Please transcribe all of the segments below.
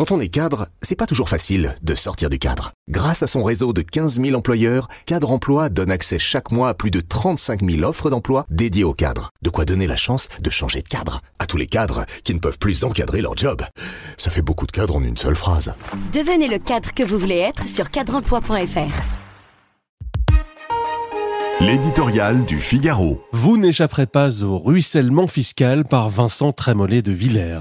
Quand on est cadre, c'est pas toujours facile de sortir du cadre. Grâce à son réseau de 15 000 employeurs, Cadre Emploi donne accès chaque mois à plus de 35 000 offres d'emploi dédiées aux cadres. De quoi donner la chance de changer de cadre à tous les cadres qui ne peuvent plus encadrer leur job. Ça fait beaucoup de cadres en une seule phrase. Devenez le cadre que vous voulez être sur cadreemploi.fr. L'éditorial du Figaro. Vous n'échapperez pas au ruissellement fiscal par Vincent Trémollet de Villers.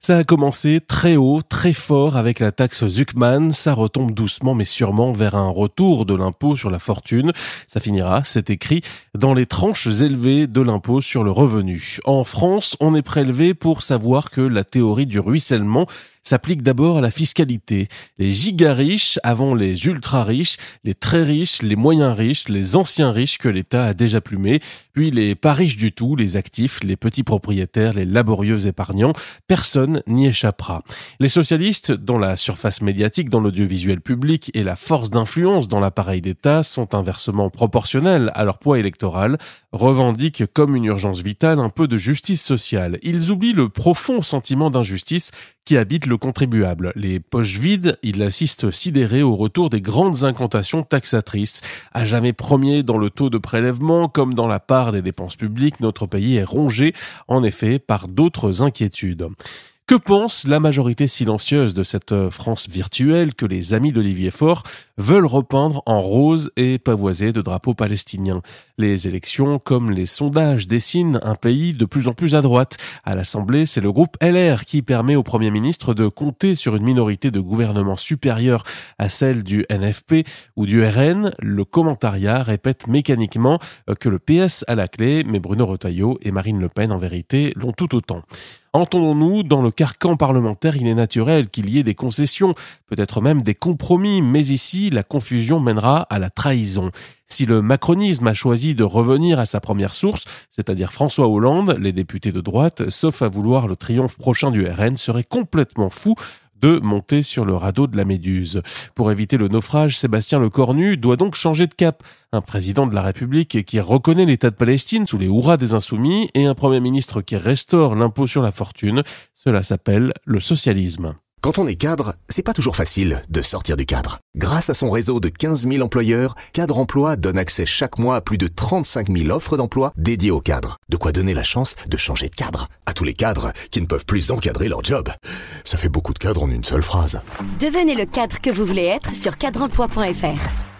Ça a commencé très haut, très fort avec la taxe Zuckman. Ça retombe doucement mais sûrement vers un retour de l'impôt sur la fortune. Ça finira, c'est écrit, dans les tranches élevées de l'impôt sur le revenu. En France, on est prélevé pour savoir que la théorie du ruissellement s'applique d'abord à la fiscalité. Les giga riches avant les ultra riches, les très riches, les moyens riches, les anciens riches que l'État a déjà plumés, puis les pas riches du tout, les actifs, les petits propriétaires, les laborieux épargnants. Personne n'y échappera. Les socialistes, dont la surface médiatique dans l'audiovisuel public et la force d'influence dans l'appareil d'État sont inversement proportionnelles à leur poids électoral, revendiquent comme une urgence vitale un peu de justice sociale. Ils oublient le profond sentiment d'injustice qui habite le contribuable. Les poches vides, ils assistent sidérés au retour des grandes incantations taxatrices. À jamais premier dans le taux de prélèvement comme dans la part des dépenses publiques, notre pays est rongé, en effet, par d'autres inquiétudes. Que pense la majorité silencieuse de cette France virtuelle que les amis d'Olivier Faure veulent repeindre en rose et pavoiser de drapeaux palestiniens? Les élections, comme les sondages, dessinent un pays de plus en plus à droite. À l'Assemblée, c'est le groupe LR qui permet au Premier ministre de compter sur une minorité de gouvernement supérieure à celle du NFP ou du RN. Le commentariat répète mécaniquement que le PS a la clé, mais Bruno Retailleau et Marine Le Pen, en vérité, l'ont tout autant. Entendons-nous, dans le carcan parlementaire, il est naturel qu'il y ait des concessions, peut-être même des compromis, mais ici, la confusion mènera à la trahison. Si le macronisme a choisi de revenir à sa première source, c'est-à-dire François Hollande, les députés de droite, sauf à vouloir le triomphe prochain du RN, seraient complètement fous de monter sur le radeau de la Méduse. Pour éviter le naufrage, Sébastien Lecornu doit donc changer de cap. Un président de la République qui reconnaît l'État de Palestine sous les hurrahs des insoumis et un Premier ministre qui restaure l'impôt sur la fortune. Cela s'appelle le socialisme. Quand on est cadre, c'est pas toujours facile de sortir du cadre. Grâce à son réseau de 15 000 employeurs, Cadre Emploi donne accès chaque mois à plus de 35 000 offres d'emploi dédiées aux cadres. De quoi donner la chance de changer de cadre à tous les cadres qui ne peuvent plus encadrer leur job. Ça fait beaucoup de cadres en une seule phrase. Devenez le cadre que vous voulez être sur cadreemploi.fr.